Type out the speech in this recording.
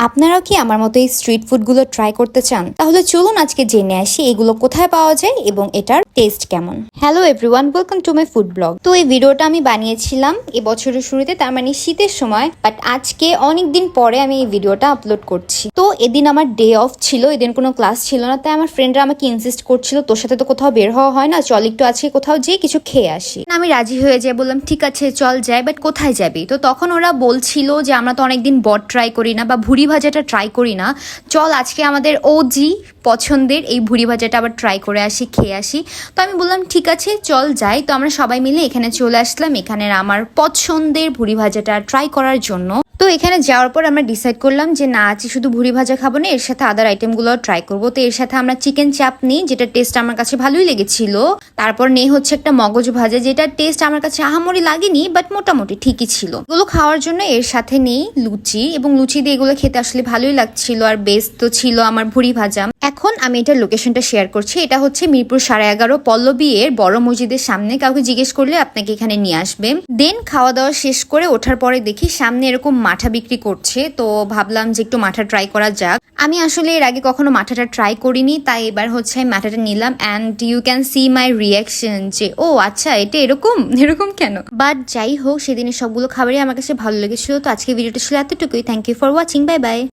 আপনারাও কি আমার মতো এই স্ট্রিট ফুডগুলো ট্রাই করতে চান? তাহলে চলুন আজকে জেনে আসি এগুলো কোথায় পাওয়া যায় এবং এটার টেস্ট কেমন। Hello everyone, welcome to my food blog. তো এই ভিডিওটা আমি বানিয়েছিলাম এই বছরের শুরুতে, তার মানে শীতের সময়, বাট আজকে অনেক দিন পরে আমি এই ভিডিওটা আপলোড করছি। তো এদিন আমার ডে অফ ছিল, এদিন কোনো ক্লাস ছিল না, তাই আমার ফ্রেন্ডরা আমাকে ইনসিস্ট করছিল তোর সাথে তো কোথাও বের হওয়া হয় না, চল একটু আজকে কোথাও যেয়ে কিছু খেয়ে আসি। আমি রাজি হয়ে যাই, বললাম ঠিক আছে চল যাই, বাট কোথায় যাবি? তো তখন ওরা বলছিল যে আমরা তো অনেকদিন বট ট্রাই করি না বা ভুড়ি ভাজাটা ট্রাই করি না, চল আজকে আমাদের ওজি পছন্দের এই ভুড়ি ভাজাটা আবার ট্রাই করে আসি, খেয়ে আসি। তো আমি বললাম ঠিক আছে চল যাই। তো আমরা সবাই মিলে এখানে চলে আসলাম, এখানের আমার পছন্দের ভুড়ি ভাজাটা ট্রাই করার জন্য। তো এখানে যাওয়ার পর আমরা ডিসাইড করলাম যে না আজকে শুধু ভুড়ি ভাজা খাবো না, এর সাথে আদার আইটেমগুলো ট্রাই করবো। তো এর সাথে আমরা চিকেন চাপ নিই, যেটা টেস্ট আমার কাছে ভালোই লেগেছিল। তারপর নেই হচ্ছে একটা মগজ ভাজা, যেটা টেস্ট আমার কাছে আহামরি লাগেনি, বাট মোটামুটি ঠিকই ছিল। এগুলো খাওয়ার জন্য এর সাথে নেই লুচি, এবং লুচি দিয়ে এগুলো খেতে আসলে ভালোই লাগছিল। আর বেস্ট তো ছিল আমার ভুড়ি ভাজা। এখন আমি এটার লোকেশনটা শেয়ার করছি। এটা হচ্ছে মিরপুর 11.5 পল্লবী এর বড় মসজিদের সামনে। কাউকে জিজ্ঞেস করলে আপনাকে এখানে নিয়ে আসবে। দেন খাওয়া দাওয়া শেষ করে ওঠার পরে দেখি সামনে এরকম মাঠা বিক্রি করছে, তো ভাবলাম যে একটু মাঠা ট্রাই করা যাক। আমি আসলে এর আগে কখনো মাঠাটা ট্রাই করিনি, তাই এবার হচ্ছে আমি মাঠাটা নিলাম। And you can see my reaction যে ও আচ্ছা এটা এরকম এরকম কেন। বাট যাই হোক, সেদিনের সবগুলো খাবারই আমার কাছে ভালো লেগেছিল। তো আজকে ভিডিওটা ছিল এতটুকুই। Thank you for watching, bye by.